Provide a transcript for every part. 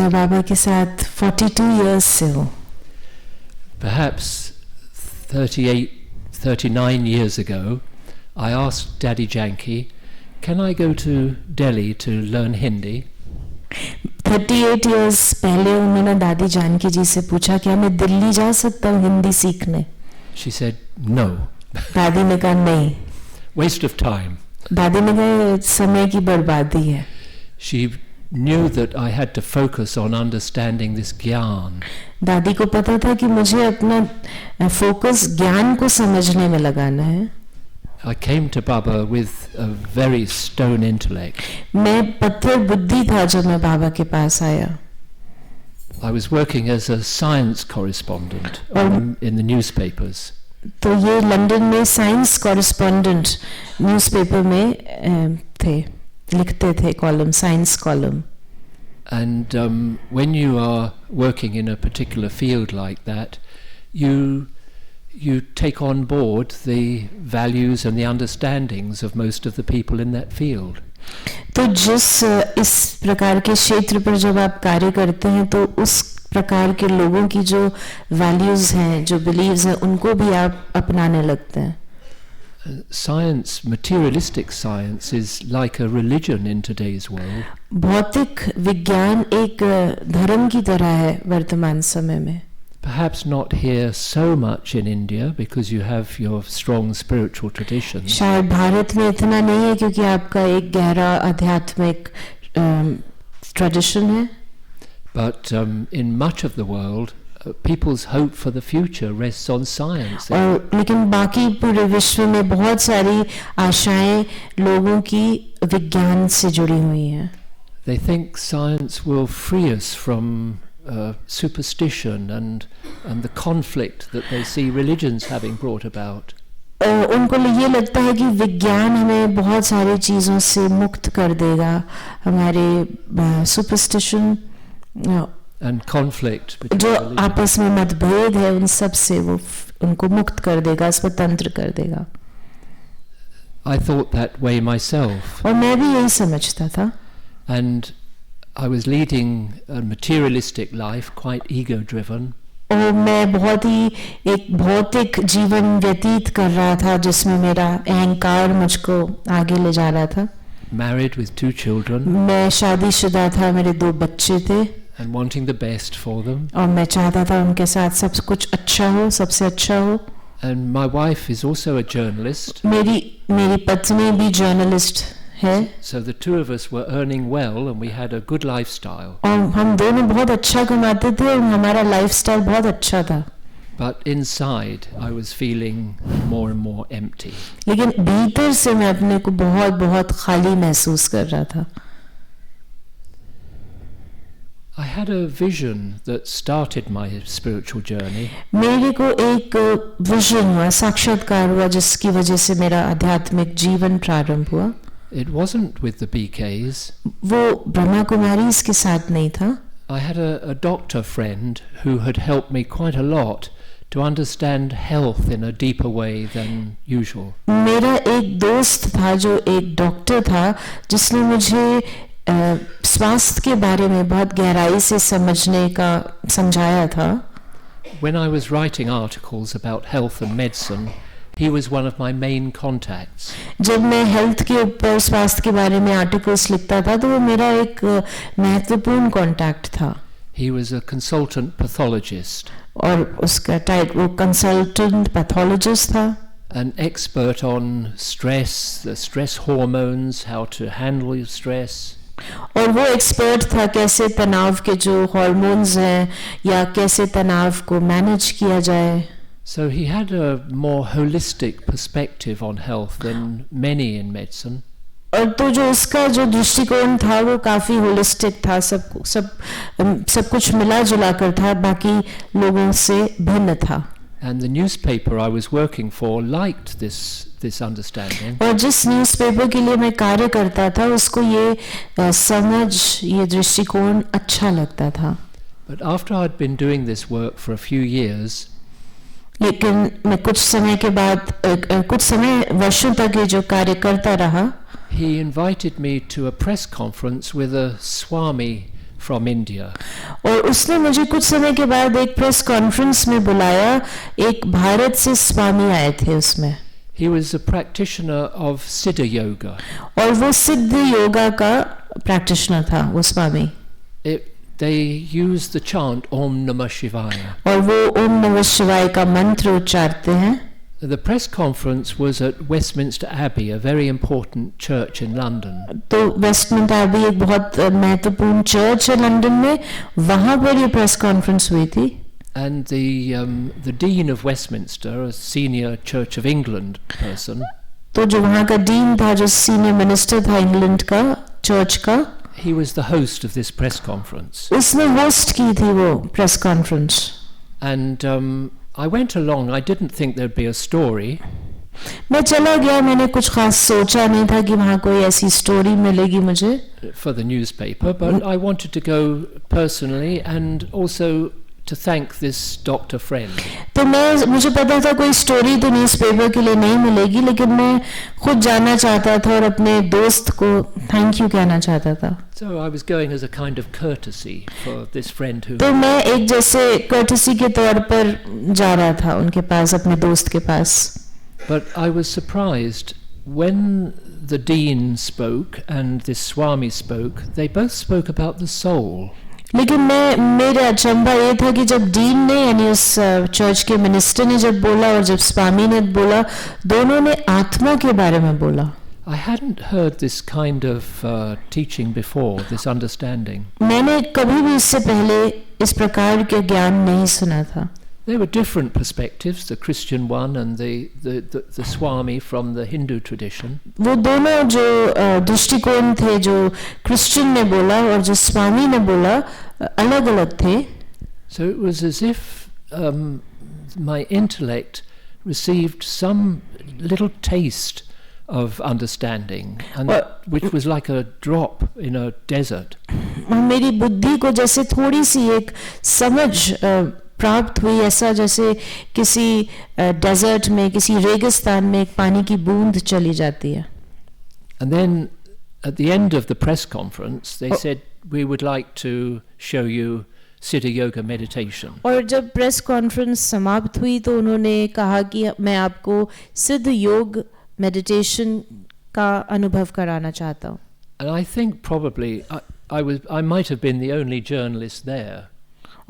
मैं बाबा के साथ 42 years से हूँ. Perhaps 39 years ago, I asked Daddy Janki, can I go to Delhi to learn Hindi? 38 years पहले उन्होंने दादी जानकी जी से पूछा क्या मैं दिल्ली जा सकता हूँ हिंदी सीखने. She said, no. दादी ने कहा नहीं. Waste of time. दादी ने कहा समय की बर्बादी है. She knew that I had to focus on understanding this gyan. दादी को पता था कि मुझे अपना फोकस ज्ञान को समझने में लगाना है. I came to Baba with a very stone intellect. मैं पत्थर बुद्धि था जब मैं बाबा के पास आया. I was working as a science correspondent in the newspapers. तो ये लंदन में साइंस कॉरेस्पॉन्डेंट न्यूज़पेपर में थे, लिखते थे column, science column. And when you are working in a particular field like that, you take on board the values and the understandings of most of the people in that field. तो इस प्रकार के क्षेत्र पर जब आप कार्य करते हैं तो उस प्रकार के लोगों की जो वैल्यूज हैं, जो बिलीव्स हैं, उनको भी आप अपनाने लगते हैं. Science, materialistic science, is like a religion in today's world. भौतिक विज्ञान एक धर्म की तरह है वर्तमान समय में. Perhaps not here so much in India because you have your strong spiritual traditions. शायद भारत में इतना नहीं है क्योंकि आपका एक गहरा आध्यात्मिक ट्रेडिशन है. But in much of the world, people's hope for the future rests on science. और लेकिन बाकी पूरे विश्व में बहुत सारी आशाएं लोगों की विज्ञान से जुड़ी हुई हैं. They think science will free us from superstition and the conflict that they see religions having brought about. उनको ये लगता है कि विज्ञान हमें बहुत सारी चीज़ों से मुक्त कर देगा, हमारे सुपरस्टिशन and conflict जो आपस में मतभेद है उन सब से वो उनको मुक्त कर देगा, स्वतंत्र कर देगा. I thought that way myself. और मैं भी यही समझता था. And I was leading a materialistic life, quite ego-driven. और मैं बहुत ही एक भौतिक जीवन व्यतीत कर रहा था जिसमें मेरा अहंकार मुझको आगे ले जा रहा था. Married with 2 children. मैं शादीशुदा था, मेरे 2 बच्चे थे. And wanting the best for them. और मैं चाहता था उनके साथ सब कुछ अच्छा हो, सबसे अच्छा हो. And my wife is also a journalist. मेरी पत्नी भी जर्नलिस्ट है. So the two of us were earning well and we had a good lifestyle. और हम दोनों बहुत अच्छा कमाते थे और हमारा लाइफस्टाइल बहुत अच्छा था. But inside I was feeling more and more empty. लेकिन भीतर से मैं अपने को बहुत बहुत खाली महसूस कर रहा था. I had a vision that started my spiritual journey. मेरे को एक विजन हुआ, साक्षात्कार हुआ जिसकी वजह से मेरा आध्यात्मिक जीवन प्रारंभ हुआ. It wasn't with the BKs. वो ब्रह्मा कुमारीज के साथ नहीं था. I had a doctor friend who had helped me quite a lot to understand health in a deeper way than usual. मेरा एक दोस्त था जो एक डॉक्टर था जिसने मुझे स्वास्थ्य के बारे में बहुत गहराई से समझाया था. When I was writing articles about health and medicine, he was one of my main contacts. जब मैं हेल्थ के ऊपर, स्वास्थ्य के बारे में आर्टिकल्स लिखता था तो वो मेरा एक महत्वपूर्ण कांटेक्ट था. He was a consultant pathologist. और उसका टाइटल वो कंसल्टेंट पैथोलॉजिस्ट था. An expert on stress, the stress hormones, how to handle stress. और वो एक्सपर्ट था कैसे तनाव के जो हार्मोन्स हैं या कैसे तनाव को मैनेज किया जाए. So he had a more holistic perspective on health than many in medicine. और तो जो उसका जो दृष्टिकोण था वो काफी होलिस्टिक था, सब कुछ मिला जुला कर था, बाकी लोगों से भिन्न था. And the newspaper I was working for liked this understanding. और जिस न्यूज़पेपर के लिए मैं कार्य करता था उसको ये समझ, ये दृष्टिकोण अच्छा लगता था. But after I'd been doing this work for a few years, लेकिन मैं कुछ समय के बाद कुछ समय वर्षों तक ये जो कार्य करता रहा, he invited me to a press conference with a Swami from India. और उसने मुझे कुछ समय के बाद एक प्रेस कॉन्फ्रेंस में बुलाया, एक भारत से स्वामी आए थे उसमें। He was a practitioner of Siddha Yoga. और वो सिद्ध योगा का प्रैक्टिशनर था वो स्वामी। They used the chant Om Namah Shivaya. और वो ओम नमः शिवाय का मंत्र उच्चारते हैं। The press conference was at Westminster Abbey, a very important church in London. तो वेस्टमिंस्टर एबी एक बहुत महत्वपूर्ण चर्च है लंदन में, वहाँ पर ये प्रेस कॉन्फ्रेंस हुई थी। And the Dean of Westminster, a senior Church of England person, तो जो वहाँ का डीन था, जो सीनियर मिनिस्टर था इंग्लैंड का चर्च का, he was the host of this press conference. उसने होस्ट की थी वो press conference. And I went along. I didn't think there'd be a story. मैं चला गया, मैंने कुछ खास सोचा नहीं था कि वहाँ कोई ऐसी स्टोरी मिलेगी मुझे for the newspaper, but I wanted to go personally and also to thank this doctor friend. तो मुझे पता था कोई स्टोरी तो न्यूज़पेपर के लिए नहीं मिलेगी, लेकिन मैं खुद जानना चाहता था और अपने दोस्त को थैंक यू कहना चाहता था। So I was going as a kind of courtesy for this friend who. तो मैं एक जैसे courtesy के तौर पर जा रहा था उनके पास, अपने दोस्त के पास। But I was surprised when the dean spoke and this Swami spoke. They both spoke about the soul. लेकिन मेरा अचंभा ये था कि जब डीन ने यानी उस चर्च के मिनिस्टर ने जब बोला और जब स्वामी ने बोला, दोनों ने आत्मा के बारे में बोला। I hadn't heard this kind of teaching before, this understanding. मैंने कभी भी इससे पहले इस प्रकार के ज्ञान नहीं सुना था। There were different perspectives, the Christian one and the Swami from the Hindu tradition. वो दोनों जो दृष्टिकोण थे, जो क्रिश्चियन ने बोला और जो स्वामी ने बोला, अलग अलग थे। So it was as if my intellect received some little taste of understanding, and which was like a drop in a desert. मेरी बुद्धि को जैसे थोड़ी सी एक समझ प्राप्त हुई, ऐसा जैसे किसी डेजर्ट में, किसी रेगिस्तान में एक पानी की बूंद चली जाती है। And then at the end of the press conference they said we would like to show you Siddha Yoga meditation. और जब प्रेस कॉन्फ्रेंस समाप्त हुई तो उन्होंने कहा कि मैं आपको सिद्ध योग मेडिटेशन का अनुभव कराना चाहता हूँ। And I think probably I might have been the only journalist there.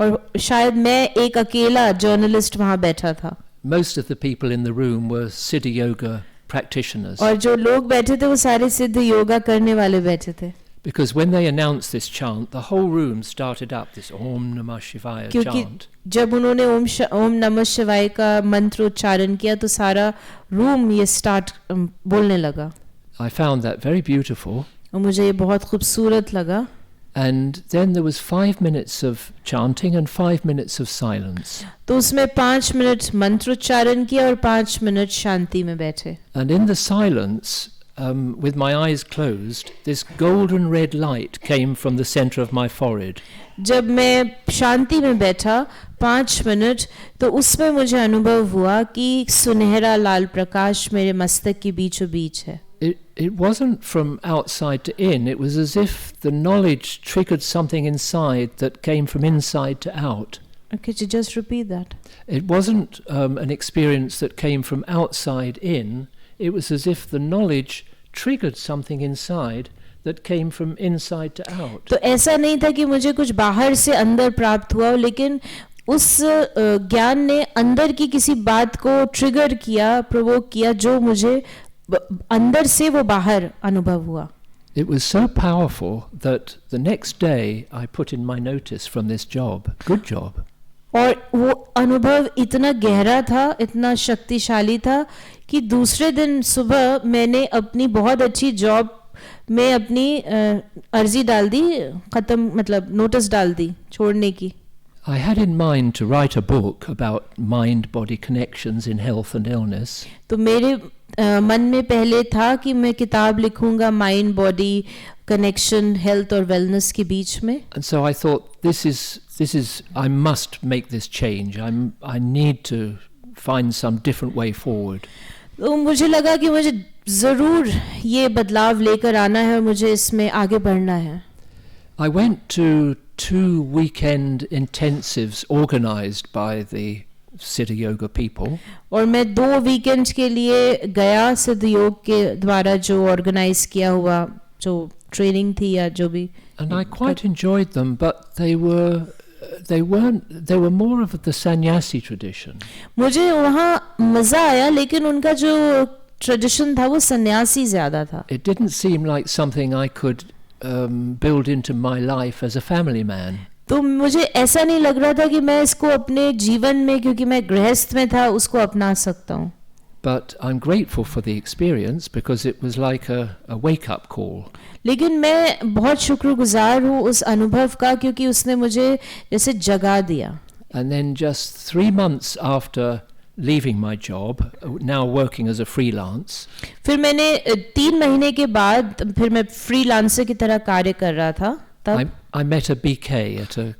और शायद मैं एक अकेला जर्नलिस्ट वहाँ बैठा था। Most of the people in the room were Siddha Yoga practitioners. और जो लोग बैठे थे वो सारे सिद्ध योगा करने वाले बैठे थे। Because when they announced this chant, the whole room started up this Om Namah Shivaya क्योंकि chant. जब उन्होंने ओम नमः शिवाय का मंत्र उच्चारण किया तो सारा रूम ये स्टार्ट बोलने लगा। I found that very beautiful. और मुझे ये बहुत खूबसूरत लगा। And then there was 5 minutes of chanting and 5 minutes of silence. तो उसमें 5 मिनट मंत्रोच्चारण किया और 5 मिनट शांति में बैठे। And in the silence, with my eyes closed, this golden red light came from the center of my forehead. जब मैं शांति में बैठा 5 मिनट तो उसमें मुझे अनुभव हुआ कि सुनहरा लाल प्रकाश मेरे मस्तक के बीचों बीच है। It wasn't from outside to in. It was as if the knowledge triggered something inside that came from inside to out. Could you just repeat that? It wasn't an experience that came from outside in. It was as if the knowledge triggered something inside that came from inside to out. तो ऐसा नहीं था कि मुझे कुछ बाहर से अंदर प्राप्त हुआ, लेकिन उस ज्ञान ने अंदर की किसी बात को ट्रिगर किया, प्रोवोक किया, जो मुझे अंदर से वो बाहर अनुभव हुआ। It was so powerful that the next day I put in my notice from this job. Good job. और वो अनुभव इतना गहरा था, इतना शक्तिशाली था कि दूसरे दिन सुबह मैंने अपनी बहुत अच्छी जॉब में अपनी अर्जी डाल दी, खत्म मतलब नोटिस डाल दी छोड़ने की। I had in mind to write a book about mind-body connections in health and illness. तो मेरे मन में पहले था कि मैं किताब लिखूंगा माइंड बॉडी कनेक्शन हेल्थ और वेलनेस के बीच में। And so I thought this is I must make this change. I need to find some different way forward. तो मुझे लगा कि मुझे ज़रूर ये बदलाव लेकर आना है और मुझे इसमें आगे बढ़ना है। I went to 2 weekend intensives organized by the Siddha Yoga people. और मैं 2 वीकेंड्स के लिए गया सिद्ध योग के द्वारा जो ऑर्गेनाइज किया हुआ जो ट्रेनिंग थी या जो भी. And I quite enjoyed them, but they were more of the sannyasi tradition. मुझे वहाँ मजा आया, लेकिन उनका जो ट्रेडिशन था वो सन्यासी ज्यादा था. It didn't seem like something I could build into my life as a family man. तो मुझे ऐसा नहीं लग रहा था कि मैं इसको अपने जीवन में, क्योंकि मैं गृहस्थ में था, उसको अपना सकता हूँ. But I'm grateful for the experience because it was like a wake-up call. लेकिन मैं बहुत शुक्रगुजार हूँ उस अनुभव का, क्योंकि उसने मुझे जैसे जगा दिया. And then just 3 months after leaving my job, now working as a freelance. फिर मैंने 3 महीने के बाद फिर मैं फ्रीलांसर की तरह कार्य कर रहा था. तब I met a BK at a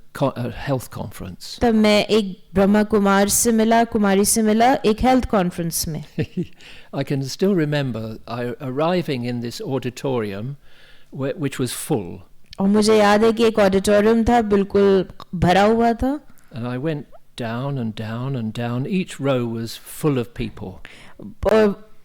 health conference. तब मैं एक ब्रह्मा कुमार से मिला, कुमारी से मिला, एक हेल्थ कॉन्फ्रेंस में. I can still remember arriving in this auditorium which was full. और मुझे याद है कि एक ऑडिटोरियम था, बिल्कुल भरा हुआ था. And I went down and down and down. Each row was full of people.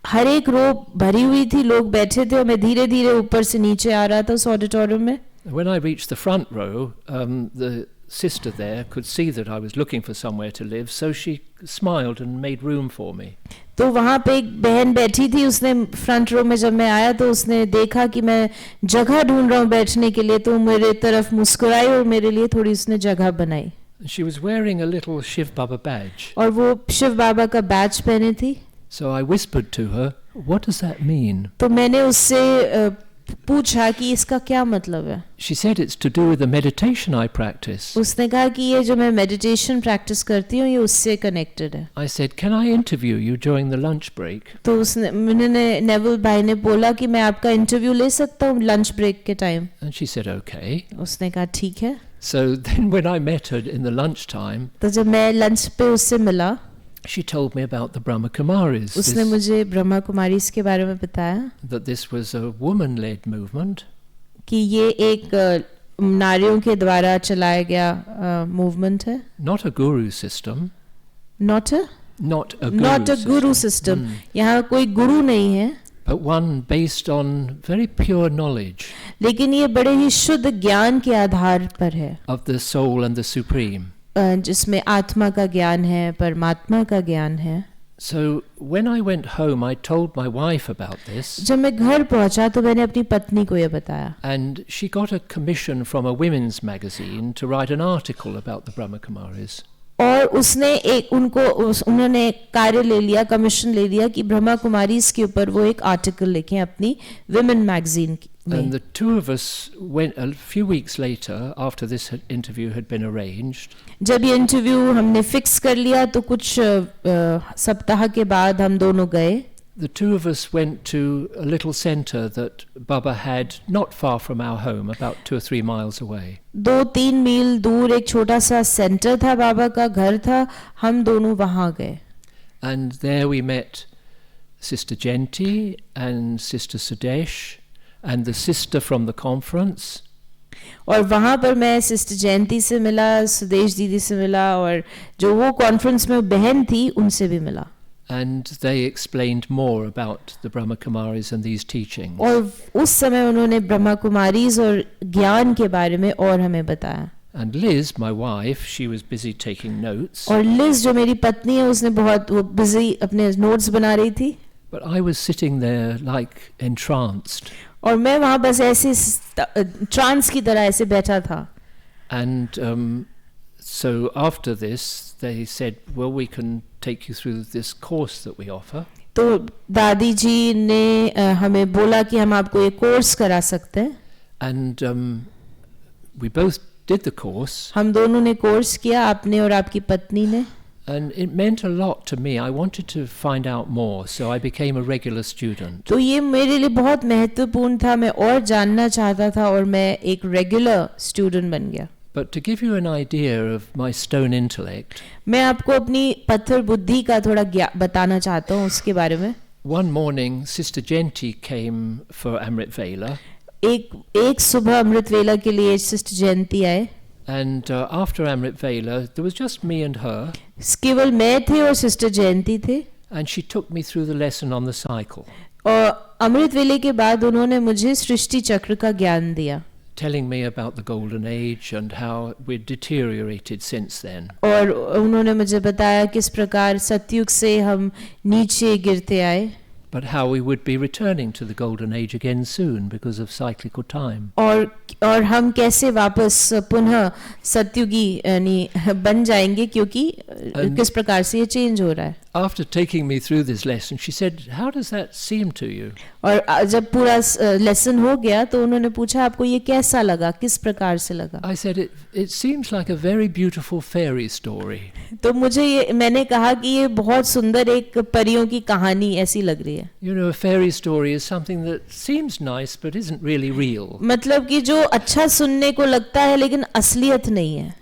हर एक रो भरी हुई थी, लोग बैठे थे, और मैं धीरे धीरे ऊपर से नीचे आ रहा था उस ऑडिटोरियम में. When I reached the front row, the sister there could see that I was looking for somewhere to live, so she smiled and made room for me. तो वहाँ पे एक बहन बैठी थी, उसने फ्रंट रो में जब मैं आया तो उसने देखा कि मैं जगह ढूंढ रहा हूँ बैठने के लिए, तो मेरे तरफ मुस्कुराई और मेरे लिए थोड़ी उसने जगह बनाई. She was wearing a little Shiv Baba badge. और वो शिव बाबा का बैच पहने थी. So I whispered to her, "What does that mean?" तो मैंने उससे पूछा कि इसका क्या मतलब है. She said it's to do with the meditation I practice. उसने कहा कि ये जो मैं मेडिटेशन प्रैक्टिस करती हूँ ये उससे कनेक्टेड है. I said, "Can I interview you during the lunch break?" तो उसने नेविल भाई ने बोला कि मैं आपका इंटरव्यू ले सकता हूँ लंच ब्रेक के time. And she said, "Okay." उसने कहा ठीक है. So then when I met her in the lunch time, तो जब मैं लंच पे उससे मिला, she told me about the Brahma Kumaris. उसने मुझे ब्रह्मा कुमारीज के बारे में बताया. That this was a woman-led movement. कि ये एक नारियों के द्वारा चलाया गया मूवमेंट है. Not a guru system. Not a guru system. यहाँ कोई गुरु नहीं है. But one based on very pure knowledge. लेकिन ये बड़े ही शुद्ध ज्ञान के आधार पर है. Of the soul and the supreme. जिसमें आत्मा का ज्ञान है, परमात्मा का ज्ञान है. So when I went home, I told my wife about this. जब मैं घर पहुंचा तो मैंने अपनी पत्नी को ये बताया. And she got a commission from a women's magazine to write an article about the Brahma Kumaris. और उसने उन्होंने कार्य ले लिया, कमीशन ले लिया कि ब्रह्मा कुमारीज के ऊपर वो एक आर्टिकल लिखें अपनी विमेन मैगजीन में. And the two of us went a few weeks later, after this interview had been arranged. जब ये इंटरव्यू हमने फिक्स कर लिया तो कुछ सप्ताह के बाद हम दोनों गए. The two of us went to a little centre that Baba had not far from our home, about 2 or 3 miles away. 2-3 मील दूर एक छोटा सा सेंटर था, बाबा का घर था. हम दोनों वहाँ गए. And there we met Sister Shanti and Sister Sudesh and the sister from the conference. और वहाँ पर मैं सिस्टर जयंती से मिला, सुदेश दीदी से मिला, और जो वो कॉन्फ्रेंस में बहन थी उनसे भी मिला. And they explained more about the Brahma Kumaris and these teachings. और उस समय उन्होंने ब्रह्मा कुमारीज और ज्ञान के बारे में और हमें बताया. And Liz, my wife, she was busy taking notes. और लिज जो मेरी पत्नी है उसने बहुत वो बिजी अपने नोट्स बना रही थी. But I was sitting there like entranced. और मैं वहाँ बस ऐसे ट्रांस की तरह ऐसे बैठा था. And so after this they said, well, we can take you through this course that we offer. तो दादी जी ने हमें बोला कि हम आपको ये कोर्स करा सकते हैं. And we both did the course. हम दोनों ने कोर्स किया, आपने और आपकी पत्नी ने. And it meant a lot to me. I wanted to find out more, so I became a regular student. तो ये मेरे लिए बहुत महत्वपूर्ण था, मैं और जानना चाहता था और मैं एक रेगुलर स्टूडेंट बन गया. But to give you an idea of my stone intellect, मैं आपको अपनी पत्थर बुद्धि का थोड़ा बताना चाहता हूँ उसके बारे में. one morning Sister Shanti came for Amrit Vela. एक सुबह अमृत वेला के लिए सिस्टर जयंती आए. And after Amrit Vela, there was just me and her, केवल मैं थे और सिस्टर जयंती थे, and she took me through the lesson on the cycle, और अमृत वेले के बाद उन्होंने मुझे सृष्टि चक्र का ज्ञान दिया, telling me about the golden age and how we'd deteriorated since then. और उन्होंने मुझे बताया किस प्रकार सतयुग से हम नीचे गिरते आए, But how we would be returning to the golden age again soon because of cyclical time. और हम कैसे वापस पुनः सतयुगी यानी बन जाएंगे क्योंकि किस प्रकार से ये चेंज हो रहा है. After taking me through this lesson, she said, "How does that seem to you?" और जब पूरा लेसन हो गया तो उन्होंने पूछा आपको ये कैसा लगा, किस प्रकार से लगा. I said, "It seems like a very beautiful fairy story." तो मैंने कहा कि ये बहुत सुंदर एक परियों की कहानी ऐसी लग रही है. You know, a fairy story is something that seems nice but isn't really real. मतलब कि जो अच्छा सुनने को लगता है लेकिन असलियत नहीं है.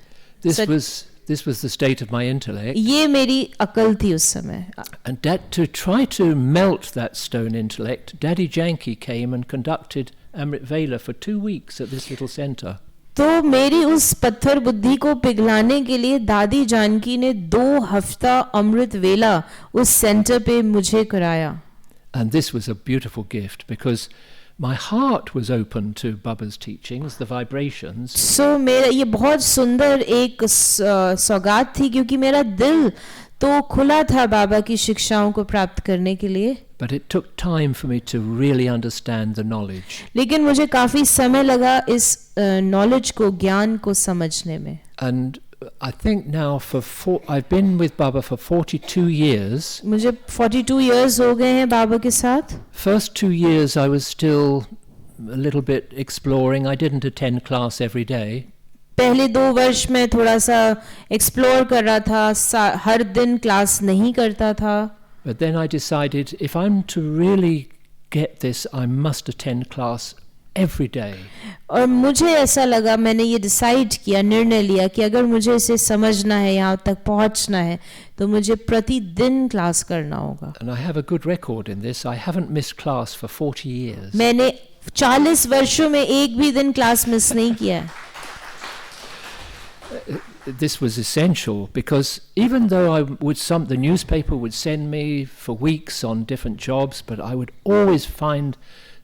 This was the state of my intellect. ये मेरी अकल थी उस समय. And to try to melt that stone intellect, Daddy Janki came and conducted Amrit Vela for 2 weeks at this little center. तो मेरी उस पत्थर बुद्धि को पिघलाने के लिए दादी जानकी ने 2 हफ्ता अमृत वेला उस सेंटर पे मुझे कराया. And this was a beautiful gift because my heart was open to Baba's teachings, the vibrations. So मेरा ये बहुत सुंदर एक सौगात थी क्योंकि मेरा दिल तो खुला था बाबा की शिक्षाओं को प्राप्त करने के लिए. But it took time for me to really understand the knowledge. लेकिन मुझे काफी समय लगा इस knowledge को, ज्ञान को समझने में. And I think now I've been with Baba for 42 years. मुझे 42 years हो गए हैं बाबा के साथ. First 2 years I was still a little bit exploring. I didn't attend class every day. पहले 2 वर्ष में थोड़ा सा एक्सप्लोर कर रहा था, हर दिन क्लास नहीं करता था. But then I decided if I'm to really get this, I must attend class every day. और मुझे ऐसा लगा, मैंने ये डिसाइड किया, निर्णय लिया कि अगर मुझे इसे समझना है, यहाँ तक पहुँचना है, तो मुझे प्रतिदिन क्लास करना होगा. And I have a good record in this. I haven't missed class for 40 years. मैंने 40 वर्षों में एक भी दिन क्लास मिस नहीं किया है. This was essential because even though the newspaper would send me for weeks on different jobs, but I would always find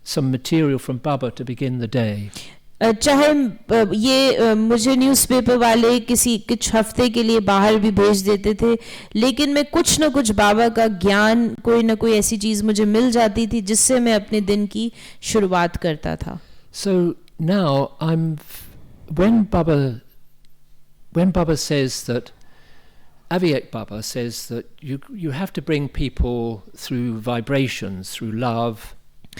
some material from Baba to begin the day. चाहे ये मुझे newspaper वाले कुछ हफ्ते के लिए बाहर भी भेज देते थे, लेकिन मैं कुछ न कुछ बाबा का ज्ञान, कोई न कोई ऐसी चीज़ मुझे मिल जाती थी जिससे मैं अपने दिन की शुरुआत करता था. So now when Baba says that, Avyak Baba says that you have to bring people through vibrations, through love.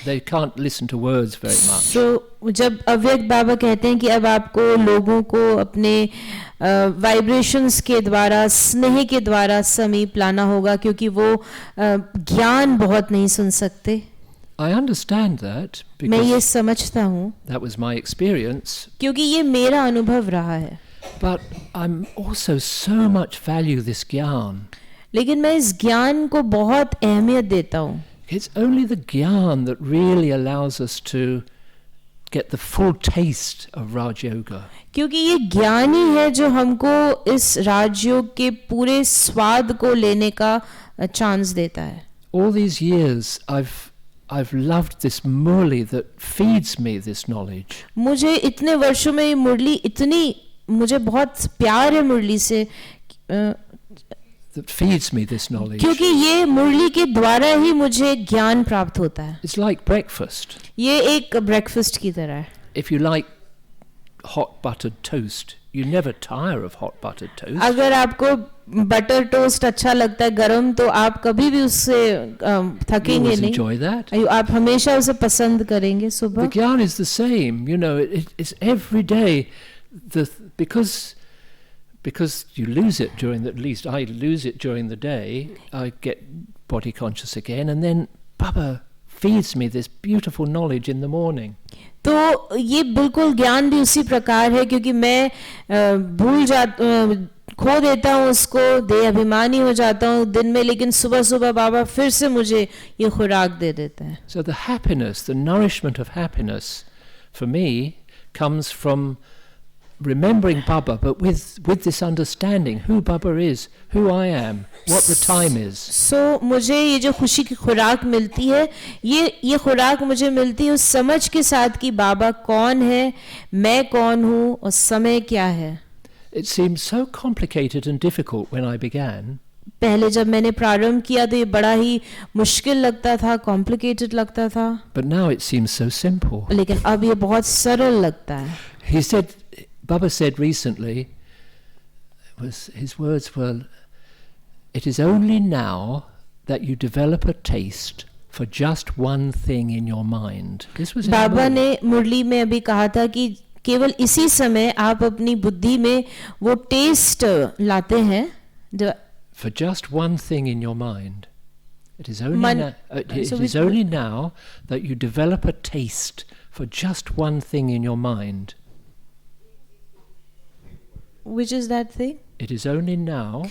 They can't listen to words very much. So जब अव्यक्त बाबा कहते हैं कि अब आपको लोगों को अपने वाइब्रेशंस के द्वारा, स्नेह के द्वारा समीप लाना होगा क्योंकि वो ज्ञान बहुत नहीं सुन सकते. I understand that मैं ये समझता हूँ, that was my experience. क्योंकि ये मेरा अनुभव रहा है. But I'm also so much value this gyan. लेकिन मैं इस ज्ञान को बहुत अहमियत देता हूँ. It's only the gyan that really allows us to get the full taste of Raj Yoga. क्योंकि ये ज्ञान ही है जो हमको इस राजयोग के पूरे स्वाद को लेने का चांस देता है. All these years I've loved this murli that feeds me this knowledge. मुझे इतने वर्षों में ये मुरली इतनी, मुझे बहुत प्यार है मुरली से, that feeds me this knowledge. क्योंकि ये मुरली के द्वारा ही मुझे ज्ञान प्राप्त होता है. It's like breakfast. ये एक ब्रेकफास्ट की तरह है. If you like hot buttered toast, you never tire of hot buttered toast. अगर आपको बटर टोस्ट अच्छा लगता है गरम, तो आप कभी भी उससे थकेंगे नहीं. Enjoy that. आप हमेशा उसे पसंद करेंगे. सुबह The gyan is the same. You know, it's every day. Because you lose it at least I lose it during the day, I get body conscious again, and then Baba feeds me this beautiful knowledge in the morning. तो ये बिल्कुल ज्ञान भी उसी प्रकार है, क्योंकि मैं खो देता हूँ उसको, देह अभिमानी हो जाता हूँ दिन में, लेकिन सुबह सुबह बाबा फिर से मुझे ये खुराक दे देते हैं. So the happiness, the nourishment of happiness for me comes from remembering Baba, but with this understanding who Baba is, who I am, what the time is. So मुझे ये जो खुशी की खुराक मिलती है, ये खुराक मुझे मिलती है उस समझ के साथ कि बाबा कौन है, मैं कौन हूँ और समय क्या है. It seemed so complicated and difficult when I began. पहले जब मैंने प्रारंभ किया तो ये बड़ा ही मुश्किल लगता था, कॉम्प्लिकेटेड लगता था. But now it seems so simple. लेकिन अब ये बहुत सरल लगता है. He said, Baba said recently, his words were, it is only now that you develop a taste for just one thing in your mind. This was बाबा ने मुरली में अभी कहा था कि केवल इसी समय आप अपनी बुद्धि में वो टेस्ट लाते हैं. For just one thing in your mind. It is only now that you develop a taste for just one thing in your mind. Which is that thing? It is only now.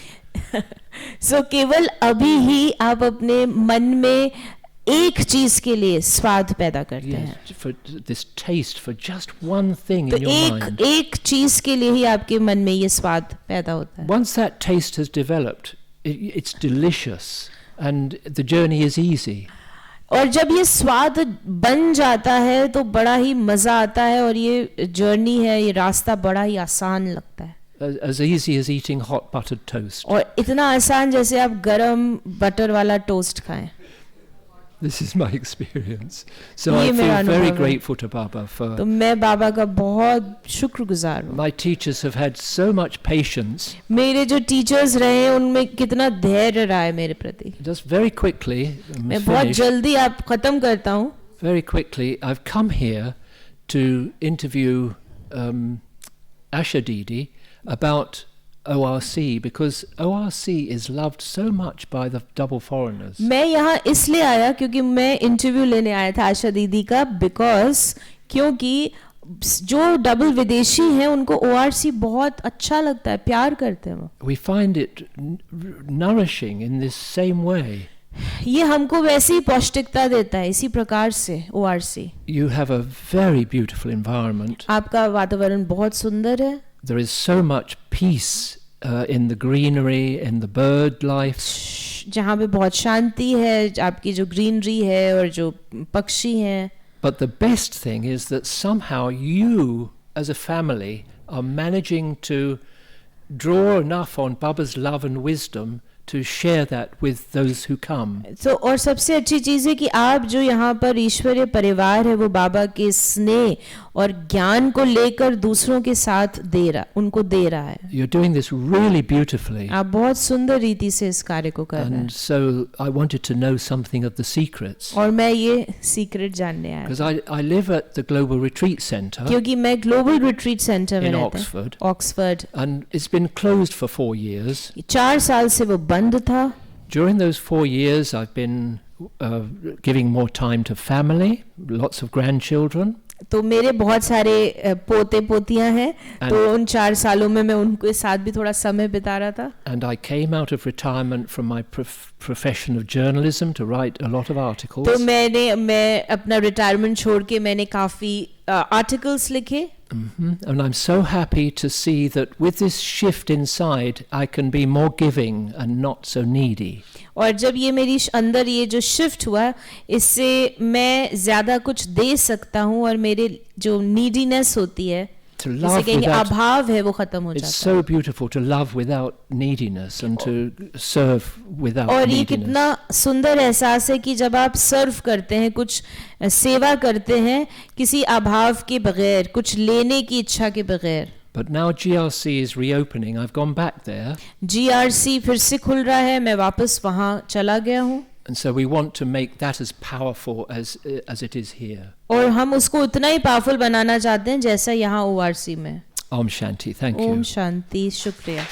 So केवल अभी ही आप अपने मन में एक चीज के लिए स्वाद पैदा करते हैं. For this taste for just one thing तो in your mind. एक चीज के लिए ही आपके मन में ये स्वाद पैदा होता है. Once that taste has developed, it's delicious and the journey is easy. और जब ये स्वाद बन जाता है तो बड़ा ही मजा आता है और ये जर्नी है, ये रास्ता बड़ा ही आसान लगता है. As easy as eating hot buttered toast. और इतना आसान जैसे आप गरम बटर वाला टोस्ट खाएं. This is my experience. So I feel very grateful to Baba for. तो मैं बाबा का बहुत शुक्रगुजार हूँ. My teachers have had so much patience. मेरे जो टीचर्स रहे हैं उनमें कितना धैर्य रहा है मेरे प्रति. Just very quickly. मैं बहुत जल्दी आप खत्म करता हूँ. Very quickly, I've come here to interview Asha Didi about ORC because ORC is loved so much by the double foreigners. मैं यहाँ इसलिए आया क्योंकि मैं इंटरव्यू लेने आया था आशा दीदी का क्योंकि जो डबल विदेशी हैं उनको ORC बहुत अच्छा लगता है, प्यार करते हैं वो. We find it nourishing in this same way. ये हमको वैसी ही पौष्टिकता देता है इसी प्रकार से ORC. You have a very beautiful environment. आपका वातावरण बहुत सुंदर है. There is so much peace in the greenery, in the bird life. जहाँ पे बहुत शांति है, आपकी जो ग्रीनरी है और जो पक्षी हैं. But the best thing is that somehow you, as a family, are managing to draw enough on Baba's love and wisdom to share that with those who come. So और सबसे अच्छी चीज़ है कि आप जो यहाँ पर ईश्वरीय परिवार है वो बाबा के स्नेह और ज्ञान को लेकर दूसरों के साथ उनको दे रहा है. You're doing this really beautifully. आप बहुत सुंदर रीति से इस कार्य को कर रहे हैं. And so I wanted to know something of the secrets. और मैं ये सीक्रेट जानने आया. Because I live at the Global Retreat Center. क्योंकि मैं ग्लोबल रिट्रीट सेंटर में रहता हूँ. Oxford. And it's been closed for 4 years. 4 साल से वो बंद था. During those 4 years, I've been giving more time to family, lots of grandchildren. तो मेरे बहुत सारे पोते पोतियां हैं, तो उन 4 सालों में मैं उनके साथ भी थोड़ा समय बिता रहा था. And I came out of retirement from my profession of journalism to write a lot of articles. तो मैं अपना रिटायरमेंट छोड़ के मैंने काफी आर्टिकल्स लिखे. And I'm so happy to see that with this shift inside, I can be more giving and not so needy. और जब ये मेरी अंदर ये जो शिफ्ट हुआ, इससे मैं ज्यादा कुछ दे सकता हूँ और मेरे जो नीडीनेस होती है, जिसे कहेंगे अभाव है, वो खत्म हो जाता है. It's so beautiful to love without neediness and to serve without और neediness. ये कितना सुंदर एहसास है कि जब आप सर्व करते हैं, कुछ सेवा करते हैं किसी अभाव के बगैर, कुछ लेने की इच्छा के बगैर. But now GRC is reopening. I've gone back there. GRC फिर से खुल रहा है, मैं वापस वहाँ चला गया हूँ. And so we want to make that as powerful as it is here. और हम उसको उतना ही पावरफुल बनाना चाहते हैं जैसा यहाँ ORC में. Om Shanti, thank you. Om Shanti, शुक्रिया.